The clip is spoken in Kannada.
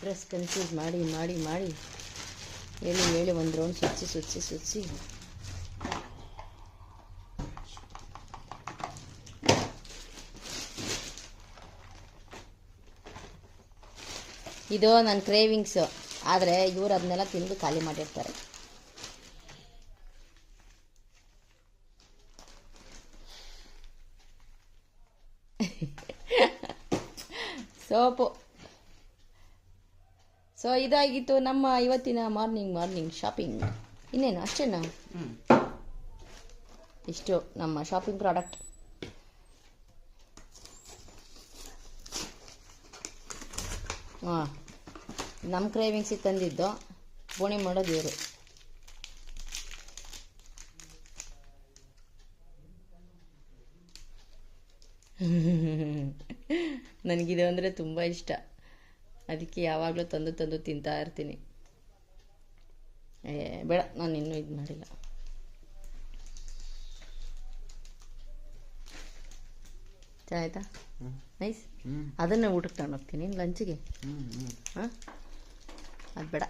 ಅಡ್ರೆಸ್ ಕನ್ಫ್ಯೂಸ್ ಮಾಡಿ ಮಾಡಿ ಮಾಡಿ ಹೇಳಿ ಹೇಳಿ ಒಂದು ರೌಂಡ್ ಸುಚ್ಚಿ ಸುಚ್ಚಿ ಸುಚ್ಚಿ ಇದು ನನ್ನ ಕ್ರೇವಿಂಗ್ಸು. ಆದರೆ ಇವರು ಅದನ್ನೆಲ್ಲ ತಿಂದು ಖಾಲಿ ಮಾಡಿರ್ತಾರೆ. ಸೋಪು. ಸೊ ಇದಾಗಿತ್ತು ನಮ್ಮ ಇವತ್ತಿನ ಮಾರ್ನಿಂಗ್ ಶಾಪಿಂಗ್. ಇನ್ನೇನು ಅಷ್ಟೇನಾ? ಇಷ್ಟು ನಮ್ಮ ಶಾಪಿಂಗ್ ಪ್ರಾಡಕ್ಟ್. ಹಾಂ, ನಮ್ಮ ಕ್ರೇವಿಂಗ್ಸಿಗೆ ತಂದಿದ್ದು ಬೋಣಿ ಮಾಡೋದು ಇವರು. ನನಗಿದು ಅಂದರೆ ತುಂಬ ಇಷ್ಟ. ಅದಕ್ಕೆ ಯಾವಾಗಲೂ ತಂದು ತಂದು ತಿಂತಾ ಇರ್ತೀನಿ. ಬೇಡ, ನಾನು ಇನ್ನೂ ಇದು ಮಾಡಿಲ್ಲ. ಆಯ್ತಾ? ನೈಸ್. ಅದನ್ನೇ ಊಟಕ್ಕೆ ತಗೊಂಡು ಹೋಗ್ತೀನಿ ಲಂಚಿಗೆ. ಹಾಂ, ಅದು ಬೇಡ.